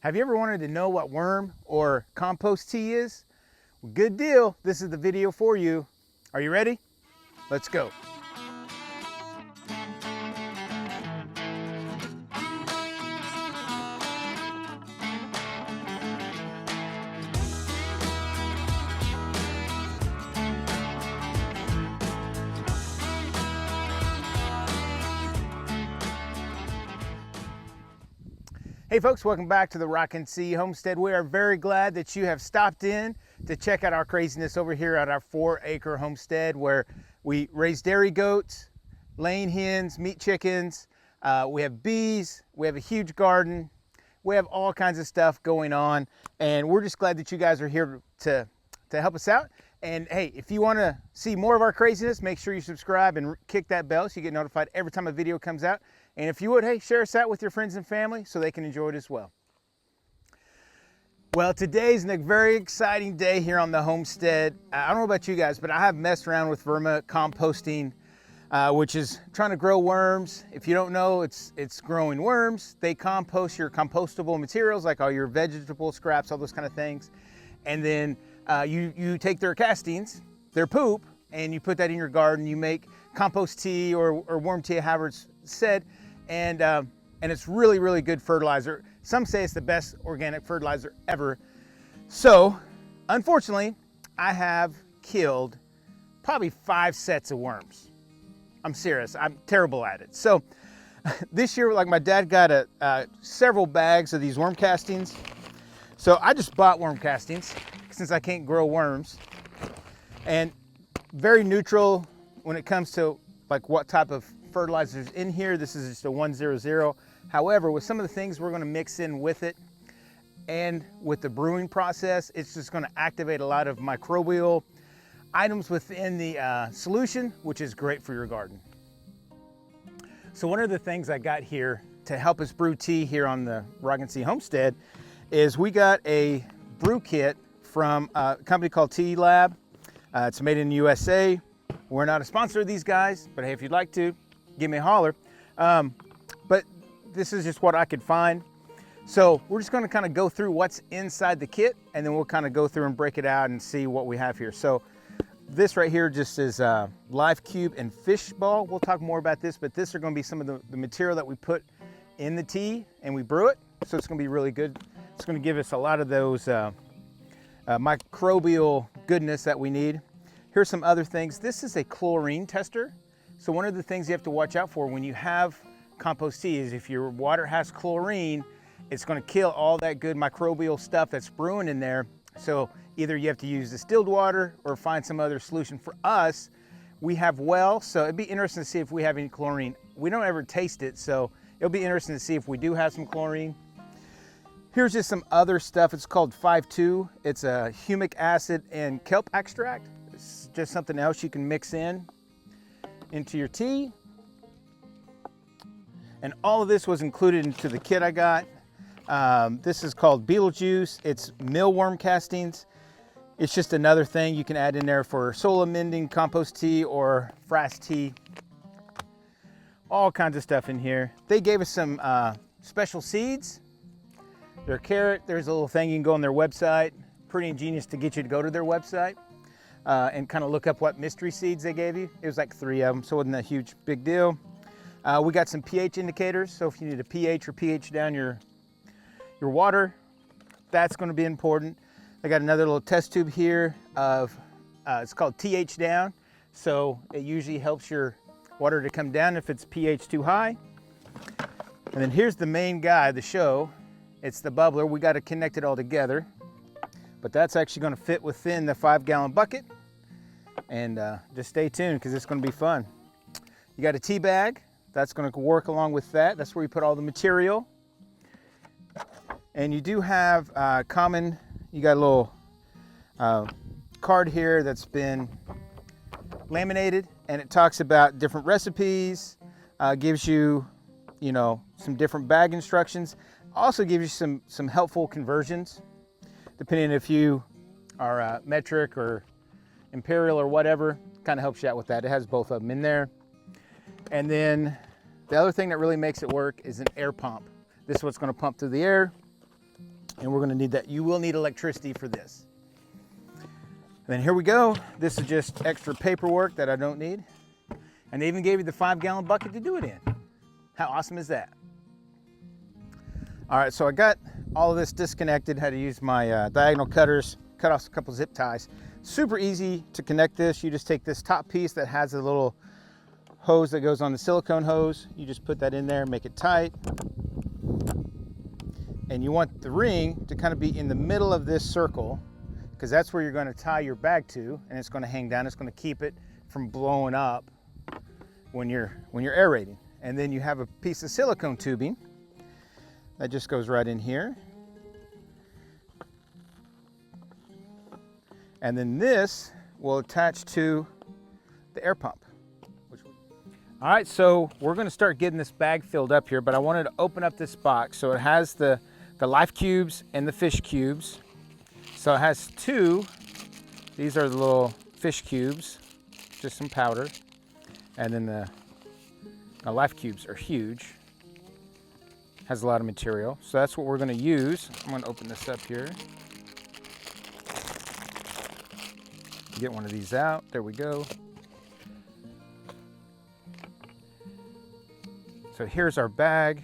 Have you ever wanted to know what worm or compost tea is? Well, good deal. This is the video for you. Are you ready? Let's go. Hey folks, welcome back to the Rockin' Sea Homestead. We are very glad that you have stopped in to check out our craziness over here at our 4-acre homestead where we raise dairy goats, laying hens, meat chickens, we have bees, we have a huge garden, we have all kinds of stuff going on, and we're just glad that you guys are here to help us out. And hey, if you want to see more of our craziness, make sure you subscribe and kick that bell so you get notified every time a video comes out. And if you would, hey, share us out with your friends and family so they can enjoy it as well. Well, today's a very exciting day here on the homestead. I don't know about you guys, but I have messed around with vermicomposting, which is trying to grow worms. If you don't know, it's growing worms. They compost your compostable materials, like all your vegetable scraps, all those kind of things. And then you take their castings, their poop, and you put that in your garden. You make compost tea or worm tea, however it's said. And it's really, really good fertilizer. Some say it's the best organic fertilizer ever. So, unfortunately, I have killed probably 5 sets of worms. I'm serious, I'm terrible at it. So, this year, like my dad got several bags of these worm castings. So I just bought worm castings since I can't grow worms. And very neutral when it comes to like what type of fertilizers in here. This is just a 100. However, with some of the things we're going to mix in with it and with the brewing process, it's just going to activate a lot of microbial items within the solution, which is great for your garden. So one of the things I got here to help us brew tea here on the Rockin' Sea Homestead is we got a brew kit from a company called Tea Lab. It's made in the USA. We're not a sponsor of these guys, but hey, if you'd like to, give me a holler. But this is just what I could find. So we're just gonna kind of go through what's inside the kit, and then we'll kind of go through and break it out and see what we have here. So this right here just is live cube and fish ball. We'll talk more about this, but this are gonna be some of the material that we put in the tea and we brew it. So it's gonna be really good. It's gonna give us a lot of those microbial goodness that we need. Here's some other things. This is a chlorine tester. So one of the things you have to watch out for when you have compost tea is if your water has chlorine, it's gonna kill all that good microbial stuff that's brewing in there. So either you have to use distilled water or find some other solution. For us, we have well, so it'd be interesting to see if we have any chlorine. We don't ever taste it, so it'll be interesting to see if we do have some chlorine. Here's just some other stuff. It's called 5-2. It's a humic acid and kelp extract. It's just something else you can mix into your tea. And all of this was included into the kit I got. This is called Beetlejuice. It's mealworm castings. It's just another thing you can add in there for soil amending compost tea or frass tea. All kinds of stuff in here. They gave us some special seeds. Their carrot, there's a little thing you can go on their website. Pretty ingenious to get you to go to their website and kind of look up what mystery seeds they gave you. It was like 3 of them, so it wasn't a huge big deal. We got some pH indicators, so if you need a pH or pH down your water, that's going to be important. I got another little test tube here of, it's called TH down, so it usually helps your water to come down if it's pH too high. And then here's the main guy, the show. It's the bubbler. We got to connect it all together, but that's actually going to fit within the 5-gallon bucket. And just stay tuned because it's going to be fun. You got a tea bag. That's going to work along with that. That's where you put all the material. And you do have you got a little card here that's been laminated, and it talks about different recipes, gives you, some different bag instructions. Also gives you some helpful conversions, depending if you are metric or imperial or whatever. Kind of helps you out with that. It has both of them in there. And then the other thing that really makes it work is an air pump. This is what's going to pump through the air. And we're gonna need that. You will need electricity for this. And then here we go. This is just extra paperwork that I don't need. And they even gave you the 5-gallon bucket to do it in. How awesome is that? All right, so I got all of this disconnected, had to use my diagonal cutters, cut off a couple zip ties. Super easy to connect this. You just take this top piece that has a little hose that goes on the silicone hose. You just put that in there, make it tight. And you want the ring to kind of be in the middle of this circle, because that's where you're going to tie your bag to, and it's going to hang down. It's going to keep it from blowing up when you're aerating. And then you have a piece of silicone tubing that just goes right in here. And then this will attach to the air pump. All right, so we're gonna start getting this bag filled up here, but I wanted to open up this box. So it has the life cubes and the fish cubes. So it has two. These are the little fish cubes, just some powder. And then the life cubes are huge. Has a lot of material. So that's what we're gonna use. I'm gonna open this up here. Get one of these out, there we go. So here's our bag.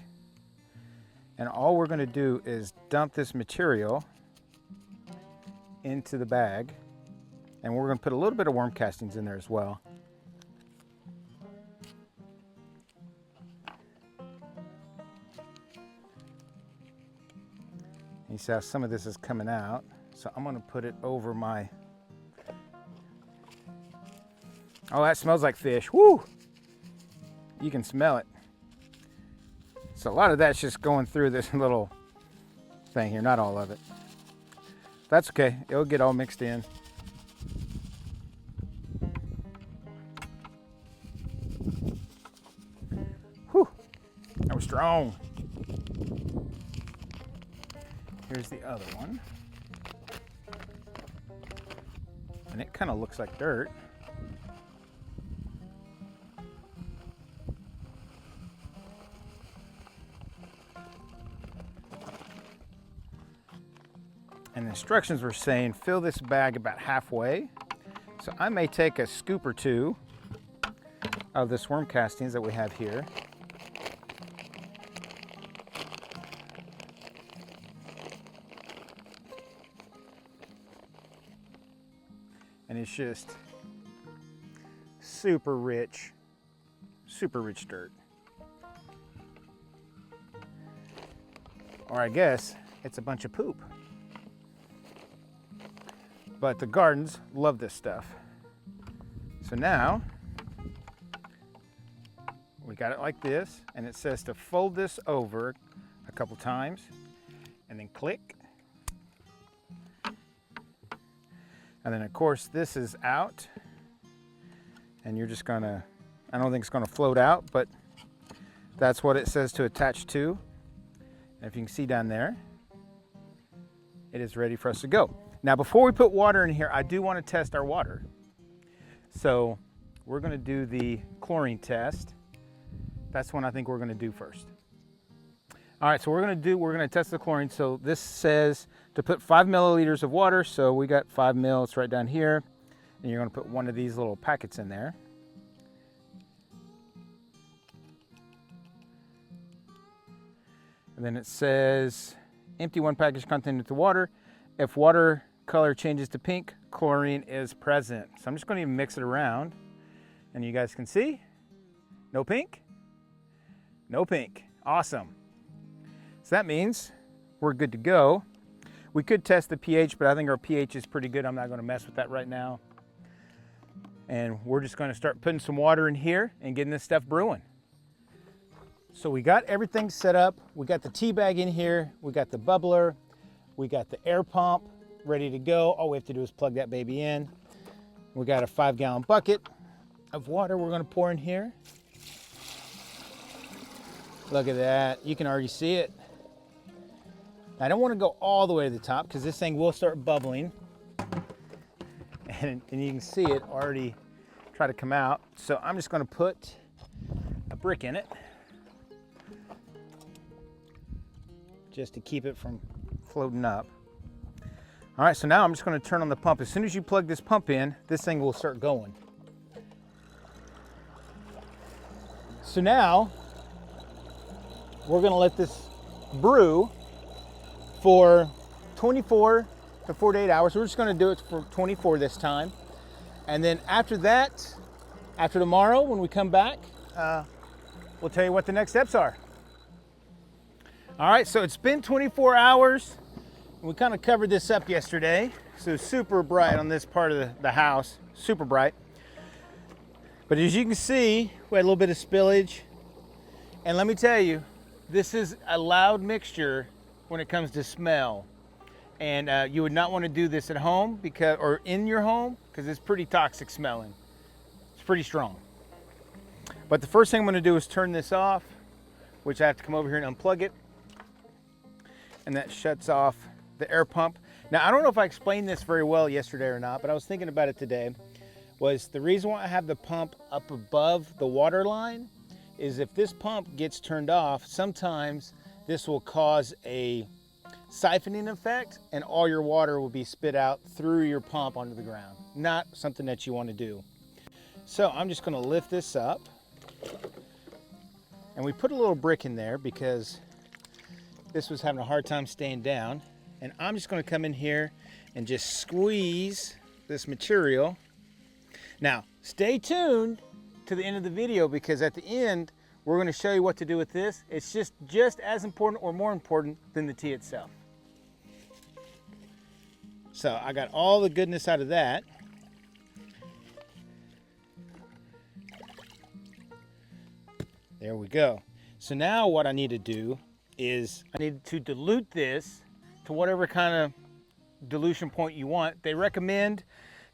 And all we're gonna do is dump this material into the bag. And we're gonna put a little bit of worm castings in there as well. You see how some of this is coming out. So I'm gonna put it over my, oh, that smells like fish, woo! You can smell it. So a lot of that's just going through this little thing here, not all of it. That's okay, it'll get all mixed in. Whew, that was strong. Here's the other one. And it kind of looks like dirt. And the instructions were saying fill this bag about halfway. So I may take a scoop or two of this worm castings that we have here. And it's just super rich dirt. Or I guess it's a bunch of poop. But the gardens love this stuff. So now, we got it like this, and it says to fold this over a couple times, and then click. And then of course this is out, and you're just gonna, I don't think it's gonna float out, but that's what it says to attach to. And if you can see down there, it is ready for us to go. Now before we put water in here, I do want to test our water. So we're going to do the chlorine test. That's one I think we're going to do first. All right, so we're going to test the chlorine. So this says to put 5 milliliters of water. So we got 5 mil, it's right down here. And you're going to put one of these little packets in there. And then it says empty 1 package containing the water. If water color changes to pink, chlorine is present. So I'm just going to even mix it around, and you guys can see, no pink, no pink. Awesome. So that means we're good to go. We could test the pH, but I think our pH is pretty good. I'm not going to mess with that right now. And we're just going to start putting some water in here and getting this stuff brewing. So we got everything set up. We got the tea bag in here. We got the bubbler. We got the air pump ready to go. All we have to do is plug that baby in. We got a 5-gallon bucket of water we're gonna pour in here. Look at that, you can already see it. I don't wanna go all the way to the top because this thing will start bubbling. And you can see it already try to come out. So I'm just gonna put a brick in it just to keep it from floating up. All right, so now I'm just gonna turn on the pump. As soon as you plug this pump in, this thing will start going. So now, we're gonna let this brew for 24 to 48 hours. We're just gonna do it for 24 this time. And then after that, after tomorrow, when we come back, we'll tell you what the next steps are. All right, so it's been 24 hours. We kind of covered this up yesterday. So it's super bright on this part of the house, super bright. But as you can see, we had a little bit of spillage. And let me tell you, this is a loud mixture when it comes to smell. And you would not want to do this at home or in your home because it's pretty toxic smelling. It's pretty strong. But the first thing I'm going to do is turn this off, which I have to come over here and unplug it. And that shuts off the air pump. Now, I don't know if I explained this very well yesterday or not, but I was thinking about it today. Was the reason why I have the pump up above the water line is if this pump gets turned off, sometimes this will cause a siphoning effect and all your water will be spit out through your pump onto the ground. Not something that you want to do. So I'm just going to lift this up. And we put a little brick in there because this was having a hard time staying down. And I'm just going to come in here and just squeeze this material. Now, stay tuned to the end of the video because at the end, we're going to show you what to do with this. It's just as important or more important than the tea itself. So I got all the goodness out of that. There we go. So now what I need to do is I need to dilute this to whatever kind of dilution point you want. They recommend,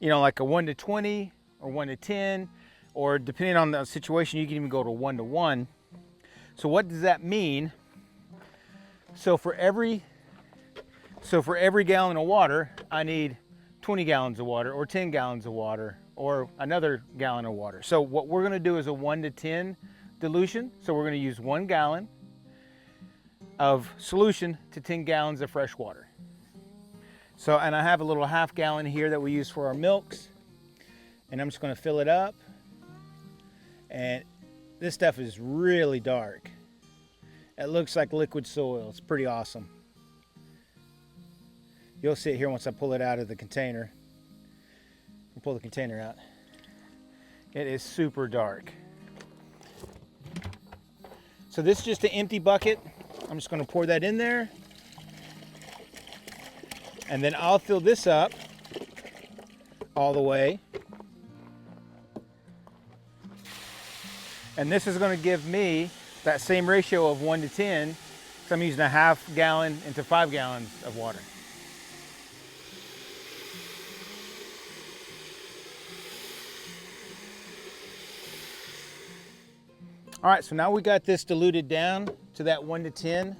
like a 1 to 20 or 1 to 10, or depending on the situation, you can even go to 1 to 1. So what does that mean? So for every gallon of water, I need 20 gallons of water or 10 gallons of water or another gallon of water. So what we're gonna do is a 1 to 10 dilution. So we're gonna use 1 gallon of solution to 10 gallons of fresh water. So, and I have a little half gallon here that we use for our milks. And I'm just gonna fill it up. And this stuff is really dark. It looks like liquid soil. It's pretty awesome. You'll see it here once I pull it out of the container. I'll pull the container out. It is super dark. So this is just an empty bucket. I'm just going to pour that in there. And then I'll fill this up all the way. And this is going to give me that same ratio of 1 to 10. So I'm using a half gallon into 5 gallons of water. All right, so now we got this diluted down to that 1 to 10.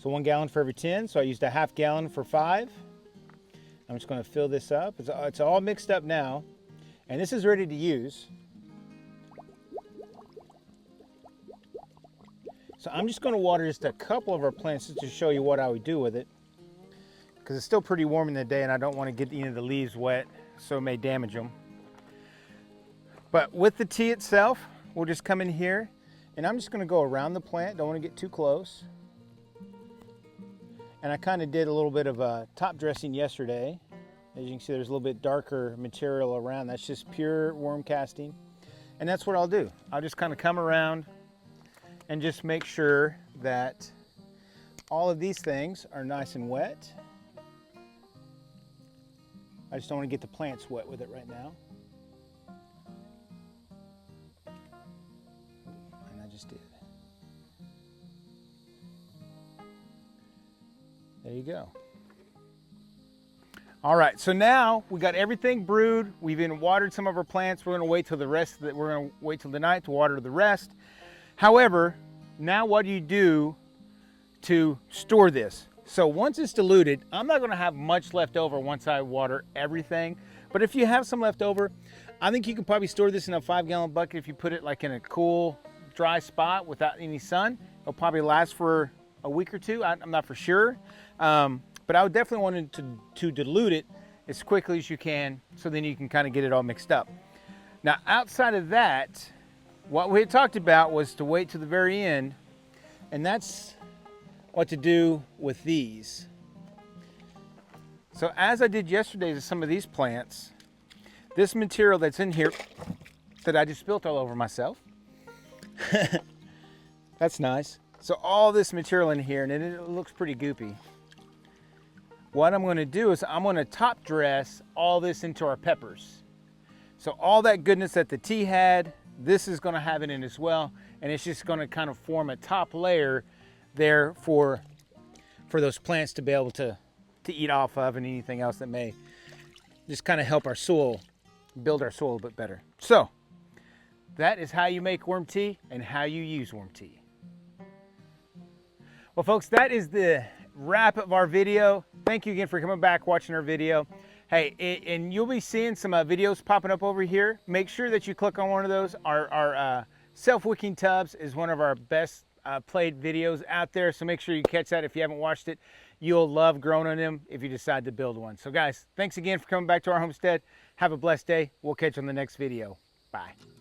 So 1 gallon for every 10. So I used a half gallon for 5. I'm just going to fill this up. It's all mixed up now. And this is ready to use. So I'm just going to water just a couple of our plants just to show you what I would do with it. Because it's still pretty warm in the day and I don't want to get any of the leaves wet, so it may damage them. But with the tea itself, we'll just come in here and I'm just going to go around the plant. Don't want to get too close. And I kind of did a little bit of a top dressing yesterday. As you can see, there's a little bit darker material around. That's just pure worm casting. And that's what I'll do. I'll just kind of come around and just make sure that all of these things are nice and wet. I just don't want to get the plants wet with it right now. And I just did. There you go. All right, so now we got everything brewed. We've even watered some of our plants. We're gonna wait till the night to water the rest. However, now what do you do to store this? So once it's diluted, I'm not gonna have much left over once I water everything. But if you have some left over, I think you can probably store this in a 5-gallon bucket if you put it like in a cool, dry spot without any sun. It'll probably last for a week or two. I'm not for sure, but I would definitely want to dilute it as quickly as you can, so then you can kind of get it all mixed up. Now, outside of that, what we had talked about was to wait to the very end, and that's what to do with these. So as I did yesterday to some of these plants, this material that's in here that I just spilled all over myself, that's nice. So all this material in here, and it looks pretty goopy. What I'm going to do is I'm going to top dress all this into our peppers. So all that goodness that the tea had, this is going to have it in as well, and it's just going to kind of form a top layer there for those plants to be able to eat off of, and anything else that may just kind of help our soil, build our soil a bit better. So that is how you make worm tea and how you use worm tea. Well, folks, that is the wrap of our video. Thank you again for coming back, watching our video. Hey, and you'll be seeing some videos popping up over here. Make sure that you click on one of those. Our self-wicking tubs is one of our best played videos out there, so make sure you catch that if you haven't watched it. You'll love growing on them if you decide to build one. So guys, thanks again for coming back to our homestead. Have a blessed day. We'll catch you on the next video. Bye.